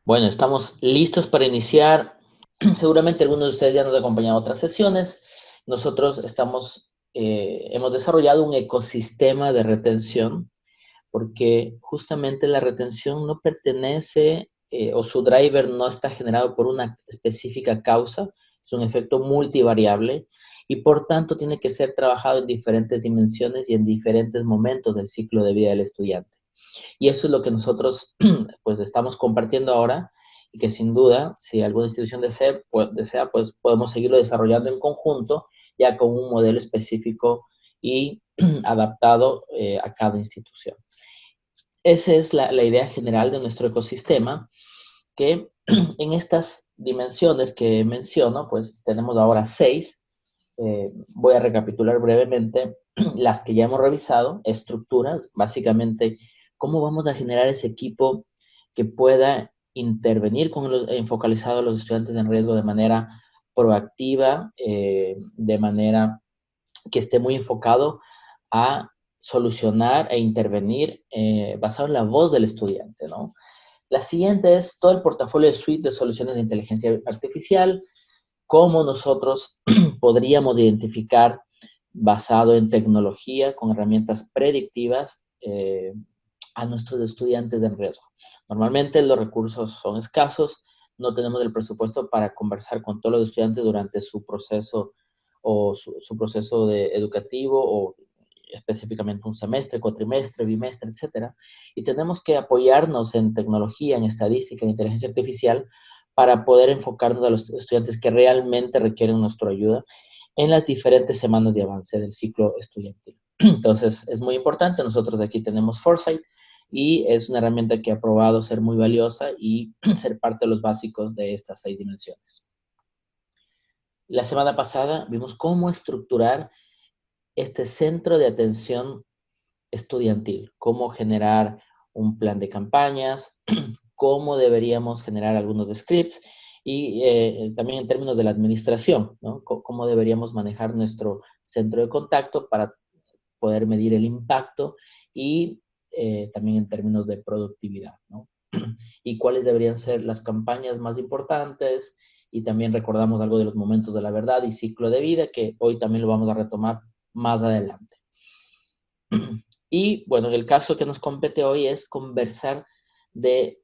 Bueno, estamos listos para iniciar. Seguramente algunos de ustedes ya nos han acompañado a otras sesiones. Nosotros hemos desarrollado un ecosistema de retención porque justamente la retención no pertenece o su driver no está generado por una específica causa, es un efecto multivariable y por tanto tiene que ser trabajado en diferentes dimensiones y en diferentes momentos del ciclo de vida del estudiante. Y eso es lo que nosotros pues estamos compartiendo ahora y que sin duda, si alguna institución desea, pues podemos seguirlo desarrollando en conjunto, ya con un modelo específico y adaptado a cada institución. Esa es la idea general de nuestro ecosistema, que en estas dimensiones que menciono, pues tenemos ahora 6. Voy a recapitular brevemente las que ya hemos revisado: estructuras, básicamente cómo vamos a generar ese equipo que pueda intervenir focalizado a los estudiantes en riesgo de manera proactiva, de manera que esté muy enfocado a solucionar e intervenir basado en la voz del estudiante, ¿no? La siguiente es todo el portafolio de suite de soluciones de inteligencia artificial, cómo nosotros podríamos identificar basado en tecnología con herramientas predictivas a nuestros estudiantes en riesgo. Normalmente los recursos son escasos, no tenemos el presupuesto para conversar con todos los estudiantes durante su proceso o su proceso educativo o específicamente un semestre, cuatrimestre, bimestre, etcétera. Y tenemos que apoyarnos en tecnología, en estadística, en inteligencia artificial para poder enfocarnos a los estudiantes que realmente requieren nuestra ayuda en las diferentes semanas de avance del ciclo estudiantil. Entonces, es muy importante. Nosotros aquí tenemos Foresight y es una herramienta que ha probado ser muy valiosa y ser parte de los básicos de estas 6 dimensiones. La semana pasada vimos cómo estructurar este centro de atención estudiantil, cómo generar un plan de campañas, cómo deberíamos generar algunos scripts y también en términos de la administración, ¿no? Cómo deberíamos manejar nuestro centro de contacto para poder medir el impacto y también en términos de productividad, ¿no? Y cuáles deberían ser las campañas más importantes, y también recordamos algo de los momentos de la verdad y ciclo de vida, que hoy también lo vamos a retomar más adelante. Y bueno, el caso que nos compete hoy es conversar de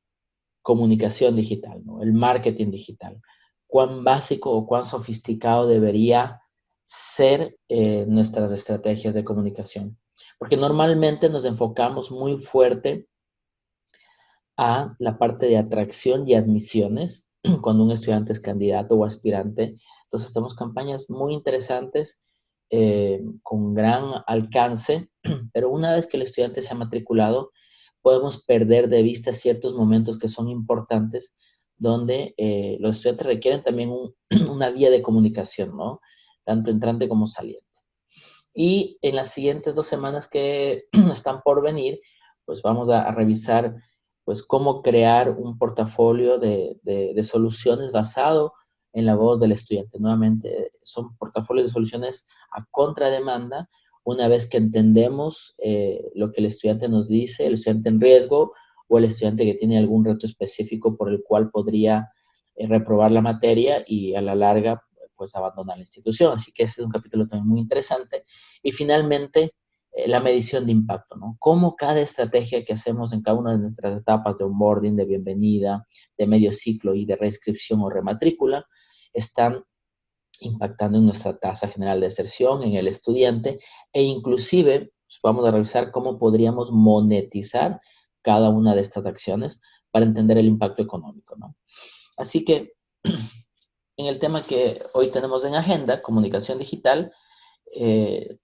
comunicación digital, ¿no? El marketing digital. Cuán básico o cuán sofisticado debería ser nuestras estrategias de comunicación. Porque normalmente nos enfocamos muy fuerte a la parte de atracción y admisiones cuando un estudiante es candidato o aspirante. Entonces tenemos campañas muy interesantes con gran alcance, pero una vez que el estudiante se ha matriculado, podemos perder de vista ciertos momentos que son importantes, donde los estudiantes requieren también una vía de comunicación, ¿no? Tanto entrante como saliente. Y en las siguientes 2 semanas que están por venir, pues vamos a revisar pues cómo crear un portafolio de soluciones basado en la voz del estudiante. Nuevamente, son portafolios de soluciones a contrademanda, una vez que entendemos lo que el estudiante nos dice, el estudiante en riesgo o el estudiante que tiene algún reto específico por el cual podría reprobar la materia y a la larga pues abandonar la institución. Así que ese es un capítulo también muy interesante. Y finalmente, la medición de impacto, ¿no? Cómo cada estrategia que hacemos en cada una de nuestras etapas de onboarding, de bienvenida, de medio ciclo y de reinscripción o rematrícula están impactando en nuestra tasa general de deserción, en el estudiante, e inclusive pues, vamos a revisar cómo podríamos monetizar cada una de estas acciones para entender el impacto económico, ¿no? Así que en el tema que hoy tenemos en agenda, comunicación digital, eh,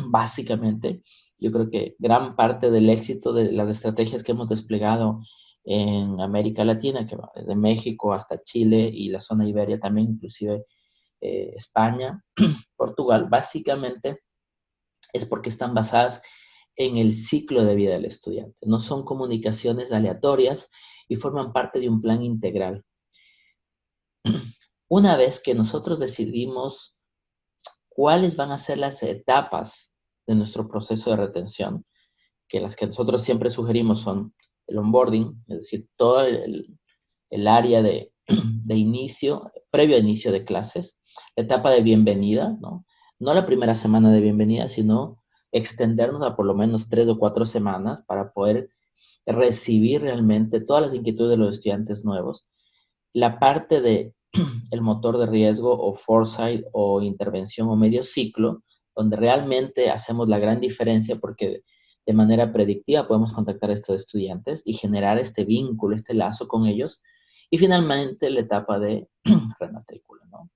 básicamente, yo creo que gran parte del éxito de las estrategias que hemos desplegado en América Latina, que va desde México hasta Chile y la zona Iberia también, inclusive España, Portugal, básicamente es porque están basadas en el ciclo de vida del estudiante. No son comunicaciones aleatorias y forman parte de un plan integral. Una vez que nosotros decidimos cuáles van a ser las etapas de nuestro proceso de retención, que las que nosotros siempre sugerimos son el onboarding, es decir, todo el área de inicio, previo a inicio de clases, la etapa de bienvenida, ¿no? No la primera semana de bienvenida, sino extendernos a por lo menos 3 o 4 semanas para poder recibir realmente todas las inquietudes de los estudiantes nuevos. La parte de el motor de riesgo o foresight o intervención o medio ciclo, donde realmente hacemos la gran diferencia porque de manera predictiva podemos contactar a estos estudiantes y generar este vínculo, este lazo con ellos. Y finalmente la etapa de rematrícula, ¿no?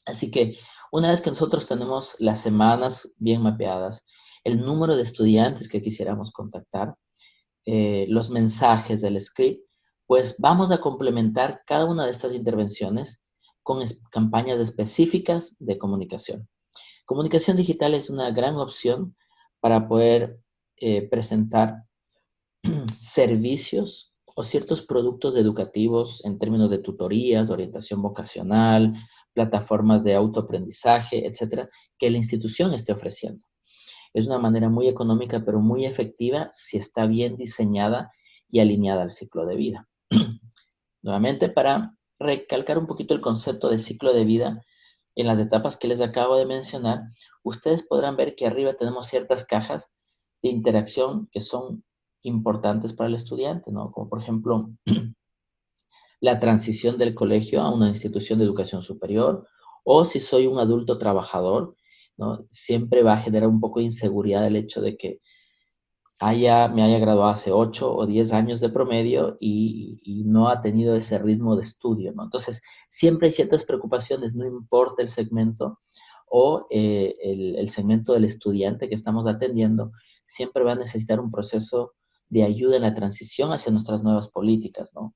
Así que una vez que nosotros tenemos las semanas bien mapeadas, el número de estudiantes que quisiéramos contactar, los mensajes del script, pues vamos a complementar cada una de estas intervenciones con campañas específicas de comunicación. Comunicación digital es una gran opción para poder presentar servicios o ciertos productos educativos en términos de tutorías, orientación vocacional, plataformas de autoaprendizaje, etcétera, que la institución esté ofreciendo. Es una manera muy económica, pero muy efectiva si está bien diseñada y alineada al ciclo de vida. Nuevamente, para recalcar un poquito el concepto de ciclo de vida, en las etapas que les acabo de mencionar, ustedes podrán ver que arriba tenemos ciertas cajas de interacción que son importantes para el estudiante, ¿no? Como por ejemplo, la transición del colegio a una institución de educación superior, o si soy un adulto trabajador, ¿no? Siempre va a generar un poco de inseguridad el hecho de que me haya graduado hace 8 o 10 años de promedio y no ha tenido ese ritmo de estudio, ¿no? Entonces, siempre hay ciertas preocupaciones, no importa el segmento o el segmento del estudiante que estamos atendiendo, siempre va a necesitar un proceso de ayuda en la transición hacia nuestras nuevas políticas, ¿no?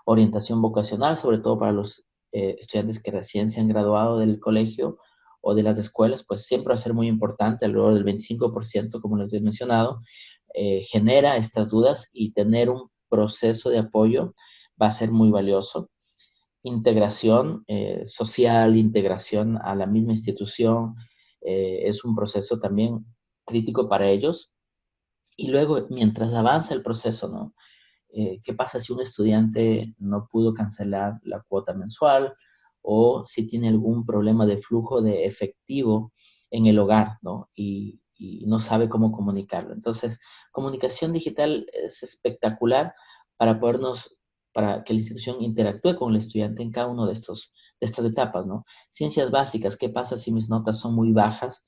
Orientación vocacional, sobre todo para los estudiantes que recién se han graduado del colegio o de las escuelas, pues siempre va a ser muy importante, alrededor del 25%, como les he mencionado, genera estas dudas y tener un proceso de apoyo va a ser muy valioso. Integración social, integración a la misma institución, es un proceso también crítico para ellos. Y luego, mientras avanza el proceso, ¿no? ¿Qué pasa si un estudiante no pudo cancelar la cuota mensual o si tiene algún problema de flujo de efectivo en el hogar, ¿no? Y no sabe cómo comunicarlo. Entonces, comunicación digital es espectacular para para que la institución interactúe con el estudiante en cada uno de estas etapas, ¿no? Ciencias básicas, ¿qué pasa si mis notas son muy bajas?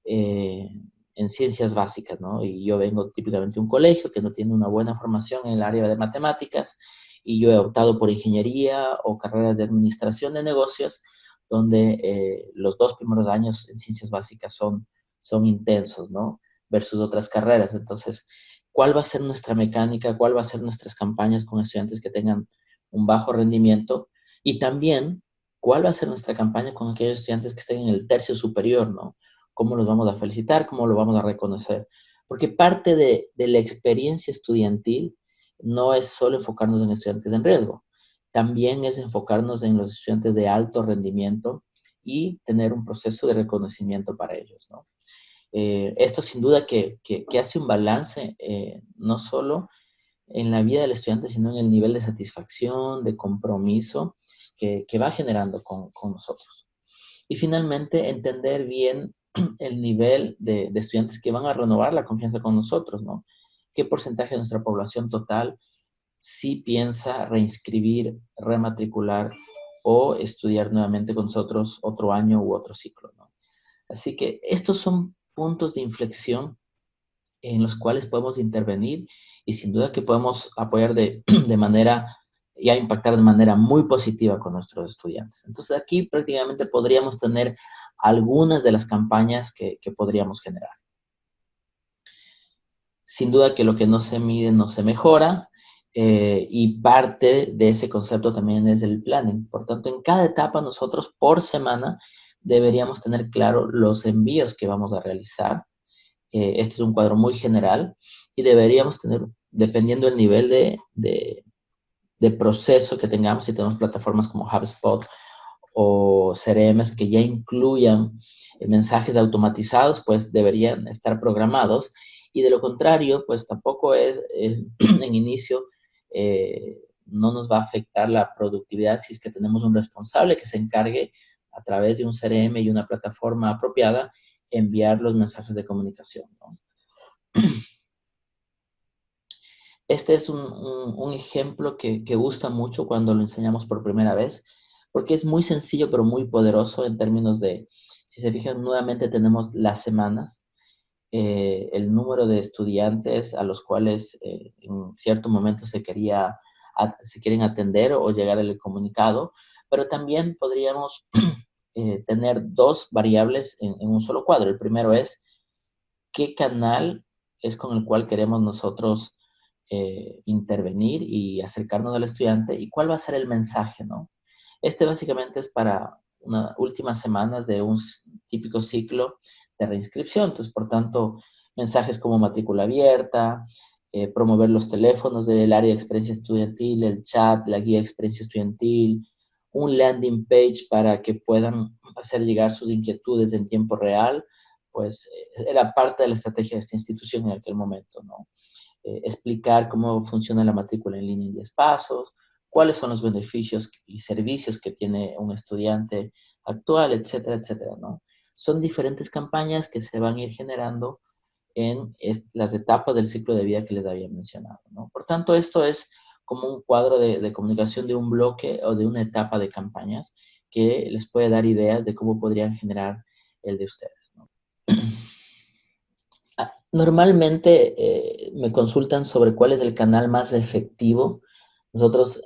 Eh, en ciencias básicas, ¿no? Y yo vengo típicamente de un colegio que no tiene una buena formación en el área de matemáticas y yo he optado por ingeniería o carreras de administración de negocios, donde los 2 primeros años en ciencias básicas son intensos, ¿no? Versus otras carreras. Entonces, ¿cuál va a ser nuestra mecánica? ¿Cuál va a ser nuestras campañas con estudiantes que tengan un bajo rendimiento? Y también, ¿cuál va a ser nuestra campaña con aquellos estudiantes que estén en el tercio superior, ¿no? ¿Cómo los vamos a felicitar? ¿Cómo lo vamos a reconocer? Porque parte de la experiencia estudiantil no es solo enfocarnos en estudiantes en riesgo, también es enfocarnos en los estudiantes de alto rendimiento y tener un proceso de reconocimiento para ellos, ¿no? Esto sin duda que hace un balance no solo en la vida del estudiante, sino en el nivel de satisfacción, de compromiso que va generando con nosotros. Y finalmente, entender bien el nivel de estudiantes que van a renovar la confianza con nosotros, ¿no? ¿Qué porcentaje de nuestra población total sí piensa reinscribir, rematricular o estudiar nuevamente con nosotros otro año u otro ciclo, ¿no? Así que estos son puntos de inflexión en los cuales podemos intervenir y sin duda que podemos apoyar de manera y a impactar de manera muy positiva con nuestros estudiantes. Entonces aquí prácticamente podríamos tener algunas de las campañas que podríamos generar. Sin duda que lo que no se mide no se mejora y parte de ese concepto también es el planning. Por tanto, en cada etapa nosotros por semana deberíamos tener claro los envíos que vamos a realizar. Este es un cuadro muy general y deberíamos tener, dependiendo del nivel de proceso que tengamos, si tenemos plataformas como HubSpot o CRMs que ya incluyan mensajes automatizados, pues deberían estar programados. Y de lo contrario, pues tampoco es en inicio no nos va a afectar la productividad si es que tenemos un responsable que se encargue a través de un CRM y una plataforma apropiada enviar los mensajes de comunicación, ¿no? Este es un ejemplo que gusta mucho cuando lo enseñamos por primera vez, porque es muy sencillo pero muy poderoso en términos de, si se fijan, nuevamente tenemos las semanas, el número de estudiantes a los cuales en cierto momento se quieren atender o llegar el comunicado, pero también podríamos tener dos variables en un solo cuadro. El primero es qué canal es con el cual queremos nosotros intervenir y acercarnos al estudiante y cuál va a ser el mensaje, ¿no? Este básicamente es para unas últimas semanas de un típico ciclo de reinscripción. Entonces, por tanto, mensajes como matrícula abierta, promover los teléfonos del área de experiencia estudiantil, el chat, la guía de experiencia estudiantil, un landing page para que puedan hacer llegar sus inquietudes en tiempo real, pues era parte de la estrategia de esta institución en aquel momento, ¿no? Explicar cómo funciona la matrícula en línea en 10 pasos, cuáles son los beneficios y servicios que tiene un estudiante actual, etcétera, etcétera, ¿no? Son diferentes campañas que se van a ir generando en las etapas del ciclo de vida que les había mencionado, ¿no? Por tanto, esto es como un cuadro de comunicación de un bloque o de una etapa de campañas que les puede dar ideas de cómo podrían generar el de ustedes, ¿no? Normalmente me consultan sobre cuál es el canal más efectivo. Nosotros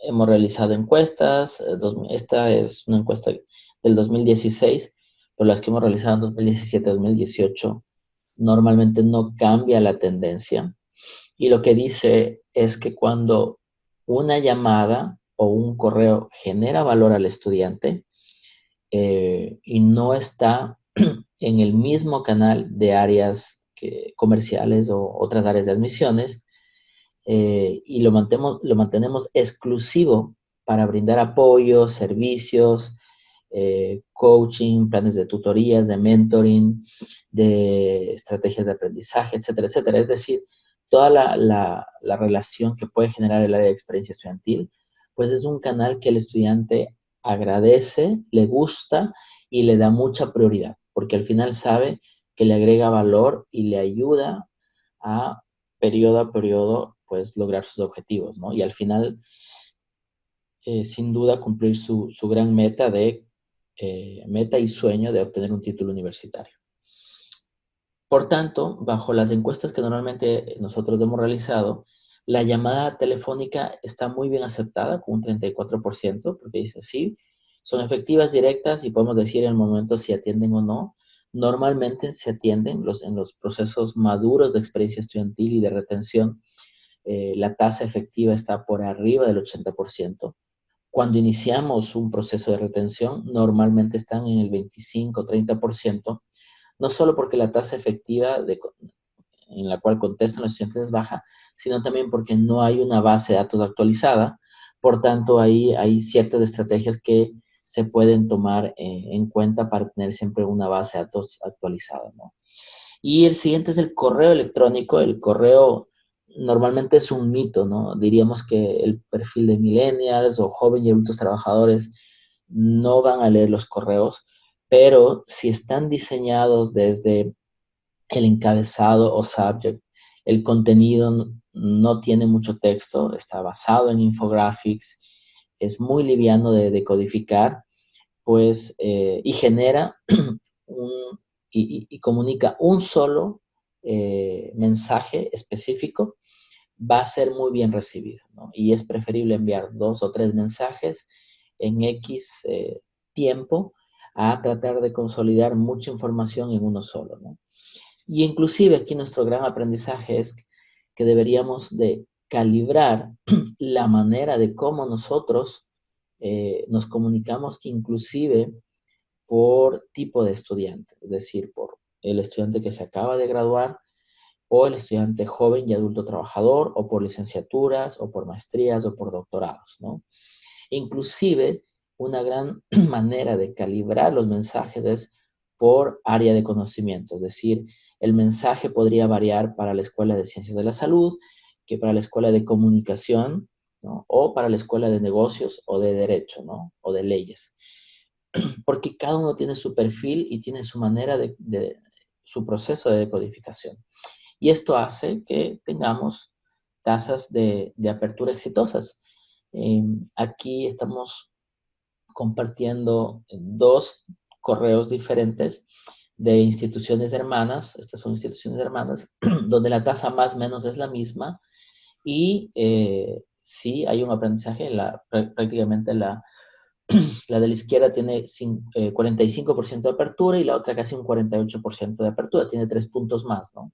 hemos realizado encuestas, esta es una encuesta del 2016, pero las que hemos realizado en 2017, 2018, normalmente no cambia la tendencia. Y lo que dice es que cuando una llamada o un correo genera valor al estudiante y no está en el mismo canal de áreas comerciales o otras áreas de admisiones, y lo mantenemos exclusivo para brindar apoyo, servicios, coaching, planes de tutorías, de mentoring, de estrategias de aprendizaje, etcétera, etcétera. Es decir, toda la relación que puede generar el área de experiencia estudiantil, pues es un canal que el estudiante agradece, le gusta y le da mucha prioridad, porque al final sabe que le agrega valor y le ayuda a periodo a periodo, pues lograr sus objetivos, ¿no? Y al final, sin duda, cumplir su gran meta y sueño de obtener un título universitario. Por tanto, bajo las encuestas que normalmente nosotros hemos realizado, la llamada telefónica está muy bien aceptada, con un 34%, porque dice sí, son efectivas, directas y podemos decir en el momento si atienden o no. Normalmente se atienden en los procesos maduros de experiencia estudiantil y de retención. La tasa efectiva está por arriba del 80%. Cuando iniciamos un proceso de retención, normalmente están en el 25-30%, no solo porque la tasa efectiva en la cual contestan los estudiantes es baja, sino también porque no hay una base de datos actualizada. Por tanto, ahí hay ciertas estrategias que se pueden tomar en cuenta para tener siempre una base de datos actualizada, ¿no? Y el siguiente es el correo electrónico. El correo normalmente es un mito, ¿no? Diríamos que el perfil de millennials o jóvenes y adultos trabajadores no van a leer los correos, pero si están diseñados desde el encabezado o subject, el contenido no tiene mucho texto, está basado en infographics, es muy liviano de decodificar, pues, y genera un, y comunica un solo mensaje específico, va a ser muy bien recibido, ¿no? Y es preferible enviar 2 o 3 mensajes en X tiempo a tratar de consolidar mucha información en uno solo, ¿no? Y inclusive aquí nuestro gran aprendizaje es que deberíamos de calibrar la manera de cómo nosotros nos comunicamos, inclusive por tipo de estudiante, es decir, por el estudiante que se acaba de graduar o el estudiante joven y adulto trabajador o por licenciaturas o por maestrías o por doctorados, ¿no? Inclusive, una gran manera de calibrar los mensajes es por área de conocimiento, es decir, el mensaje podría variar para la Escuela de Ciencias de la Salud, que para la Escuela de Comunicación, ¿no? O para la escuela de negocios o de derecho, ¿no? O de leyes. Porque cada uno tiene su perfil y tiene su manera su proceso de decodificación. Y esto hace que tengamos tasas de apertura exitosas. Aquí estamos compartiendo dos correos diferentes de instituciones hermanas, estas son instituciones hermanas, donde la tasa más o menos es la misma y sí hay un aprendizaje, prácticamente la de la izquierda tiene 45% de apertura y la otra casi un 48% de apertura, tiene 3 puntos más, ¿no?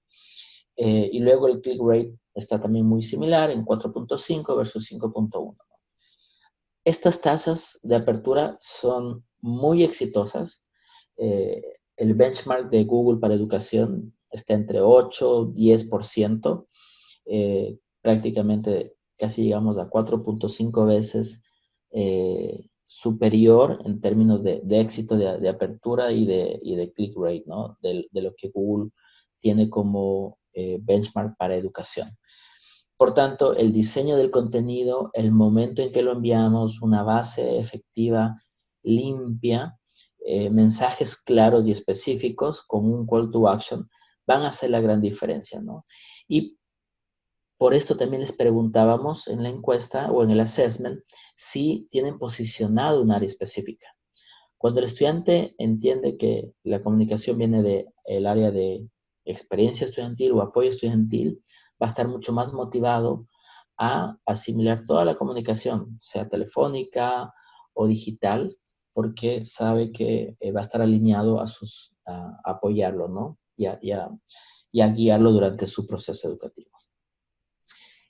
Y luego el click rate está también muy similar en 4.5 versus 5.1. Estas tasas de apertura son muy exitosas. El benchmark de Google para educación está entre 8 y 10%. Prácticamente casi llegamos a 4.5 veces superior en términos de éxito de apertura y de click rate, ¿no? De lo que Google tiene como benchmark para educación. Por tanto, el diseño del contenido, el momento en que lo enviamos, una base efectiva, limpia, mensajes claros y específicos con un call to action, van a hacer la gran diferencia, ¿no? Y por esto también les preguntábamos en la encuesta o en el assessment si tienen posicionado un área específica. Cuando el estudiante entiende que la comunicación viene del área de experiencia estudiantil o apoyo estudiantil, va a estar mucho más motivado a asimilar toda la comunicación, sea telefónica o digital, porque sabe que va a estar alineado a apoyarlo, ¿no? Y a guiarlo durante su proceso educativo.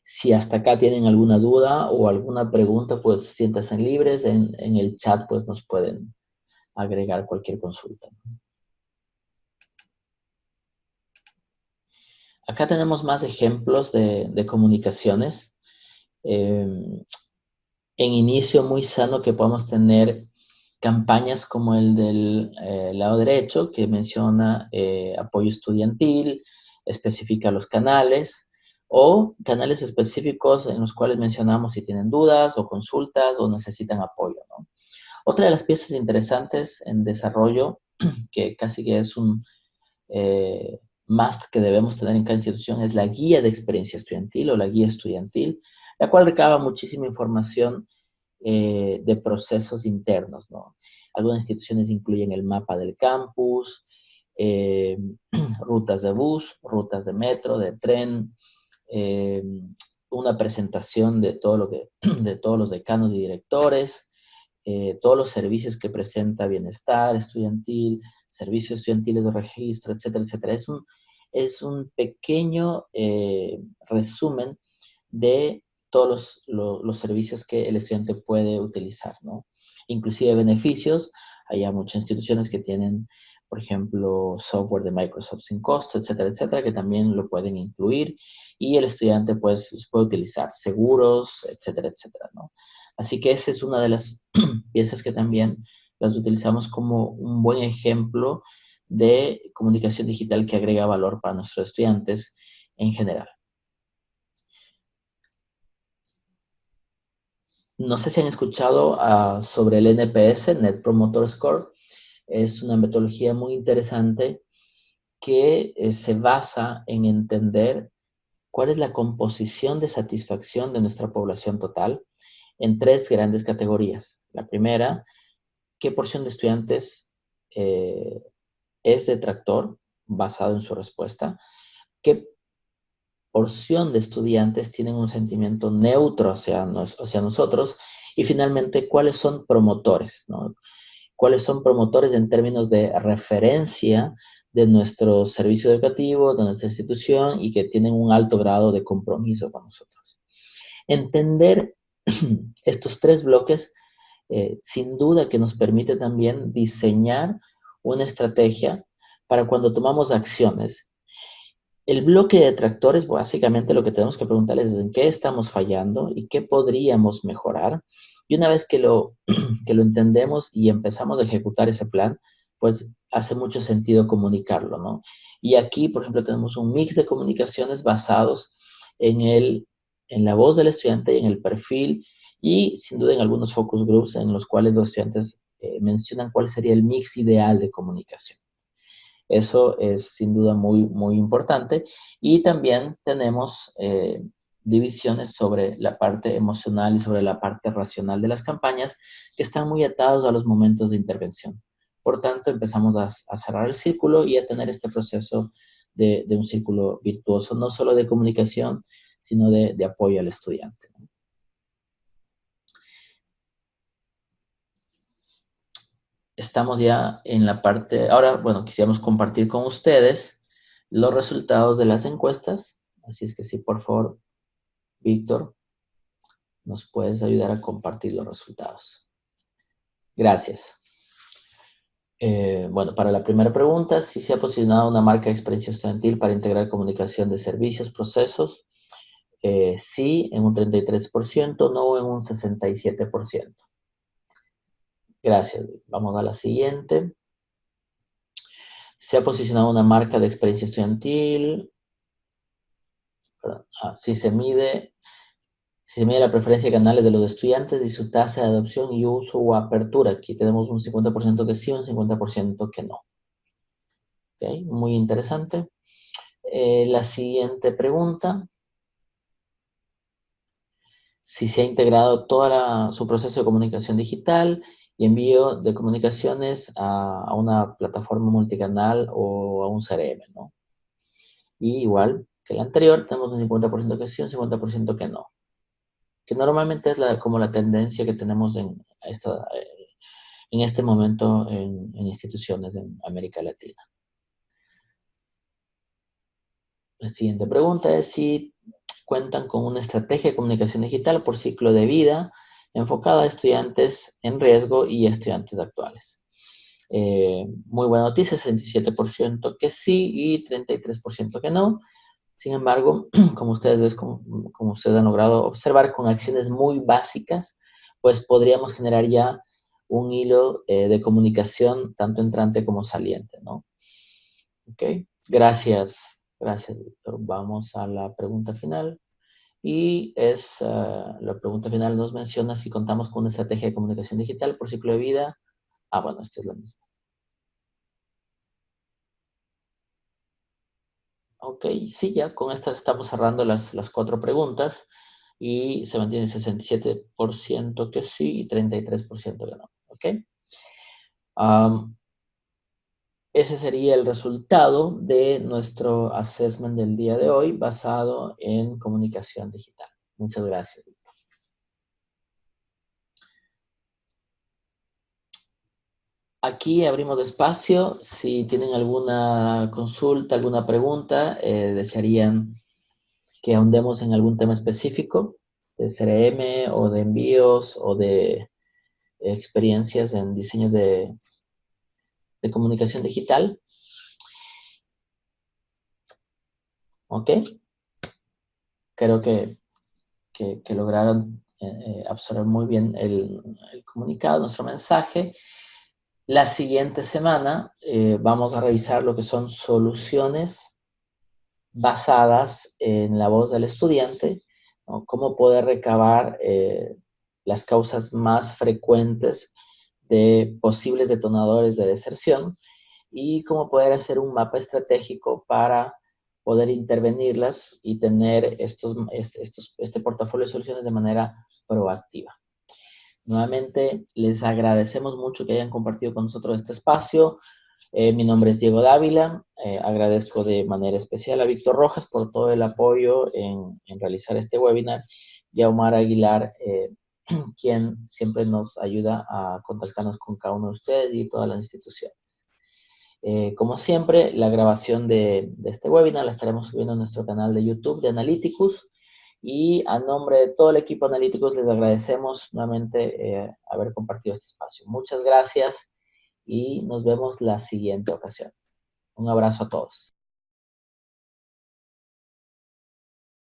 Si hasta acá tienen alguna duda o alguna pregunta, pues siéntanse libres. En el chat, pues nos pueden agregar cualquier consulta. Acá tenemos más ejemplos de comunicaciones. En inicio muy sano que podamos tener campañas como el del lado derecho, que menciona apoyo estudiantil, especifica los canales, o canales específicos en los cuales mencionamos si tienen dudas o consultas o necesitan apoyo, ¿no? Otra de las piezas interesantes en desarrollo, que casi que es un must que debemos tener en cada institución, es la guía de experiencia estudiantil o la guía estudiantil, la cual recaba muchísima información de procesos internos, ¿no? Algunas instituciones incluyen el mapa del campus, eh, rutas de bus, rutas de metro, de tren, eh, una presentación de de todos los decanos y directores, todos los servicios que presenta bienestar estudiantil, servicios estudiantiles de registro, etcétera, etcétera. Es un pequeño resumen de todos los servicios que el estudiante puede utilizar, ¿no? Inclusive beneficios. Hay muchas instituciones que tienen, por ejemplo, software de Microsoft sin costo, etcétera, etcétera, que también lo pueden incluir y el estudiante pues los puede utilizar, seguros, etcétera, etcétera, ¿no? Así que esa es una de las piezas que también las utilizamos como un buen ejemplo de comunicación digital que agrega valor para nuestros estudiantes en general. No sé si han escuchado sobre el NPS, Net Promoter Score. Es una metodología muy interesante que se basa en entender cuál es la composición de satisfacción de nuestra población total en 3 grandes categorías. La primera, qué porción de estudiantes es detractor, basado en su respuesta, qué porción de estudiantes tienen un sentimiento neutro hacia nosotros, y finalmente, cuáles son promotores, ¿no? Cuáles son promotores en términos de referencia de nuestro servicio educativo, de nuestra institución, y que tienen un alto grado de compromiso con nosotros. Entender estos 3 bloques, sin duda que nos permite también diseñar una estrategia para cuando tomamos acciones. El bloque de detractores, básicamente lo que tenemos que preguntarles es en qué estamos fallando y qué podríamos mejorar. Y una vez que que lo entendemos y empezamos a ejecutar ese plan, pues hace mucho sentido comunicarlo, ¿no? Y aquí, por ejemplo, tenemos un mix de comunicaciones basados en en la voz del estudiante y en el perfil, y sin duda en algunos focus groups en los cuales los estudiantes mencionan cuál sería el mix ideal de comunicación. Eso es sin duda muy, muy importante. Y también tenemos divisiones sobre la parte emocional y sobre la parte racional de las campañas que están muy atados a los momentos de intervención. Por tanto, empezamos a cerrar el círculo y a tener este proceso de un círculo virtuoso, no solo de comunicación, sino de apoyo al estudiante. Estamos ya en la parte, ahora, bueno, quisiéramos compartir con ustedes los resultados de las encuestas. Así es que sí, por favor, Víctor, nos puedes ayudar a compartir los resultados. Gracias. Bueno, para la primera pregunta, si se ha posicionado una marca de experiencia estudiantil para integrar comunicación de servicios, procesos, sí, en un 33%, no en un 67%. Gracias. Vamos a la siguiente. Se ha posicionado una marca de experiencia estudiantil. Si se mide la preferencia de canales de los estudiantes y su tasa de adopción y uso o apertura. Aquí tenemos un 50% que sí, un 50% que no. ¿Okay? Muy interesante. La siguiente pregunta. Si se ha integrado todo su proceso de comunicación digital y envío de comunicaciones a una plataforma multicanal o a un CRM, ¿no? Y igual que el anterior, tenemos un 50% que sí, un 50% que no. Que normalmente es como la tendencia que tenemos en este momento en instituciones en América Latina. La siguiente pregunta es si cuentan con una estrategia de comunicación digital por ciclo de vida enfocada a estudiantes en riesgo y estudiantes actuales. Muy buena noticia, 67% que sí y 33% que no. Sin embargo, como ustedes ven, como ustedes han logrado observar, con acciones muy básicas, pues podríamos generar ya un hilo de comunicación tanto entrante como saliente, ¿no? Ok, gracias, Víctor. Vamos a la pregunta final. Y la pregunta final nos menciona si contamos con una estrategia de comunicación digital por ciclo de vida. Bueno, esta es la misma. Ok, sí, ya con estas estamos cerrando las 4 preguntas y se mantiene 67% que sí y 33% que no. Ok. Ese sería el resultado de nuestro assessment del día de hoy basado en comunicación digital. Muchas gracias. Aquí abrimos espacio. Si tienen alguna consulta, alguna pregunta, desearían que ahondemos en algún tema específico de CRM o de envíos o de experiencias en diseño de comunicación digital. ¿Ok? Creo que lograron absorber muy bien el comunicado, nuestro mensaje. La siguiente semana vamos a revisar lo que son soluciones basadas en la voz del estudiante, ¿no? Cómo poder recabar las causas más frecuentes de posibles detonadores de deserción y cómo poder hacer un mapa estratégico para poder intervenirlas y tener este portafolio de soluciones de manera proactiva. Nuevamente, les agradecemos mucho que hayan compartido con nosotros este espacio. Mi nombre es Diego Dávila. Agradezco de manera especial a Víctor Rojas por todo el apoyo en realizar este webinar y a Omar Aguilar, quien siempre nos ayuda a contactarnos con cada uno de ustedes y todas las instituciones. Como siempre, la grabación de este webinar la estaremos subiendo a nuestro canal de YouTube de Analyticus. Y a nombre de todo el equipo Analyticus les agradecemos nuevamente haber compartido este espacio. Muchas gracias y nos vemos la siguiente ocasión. Un abrazo a todos.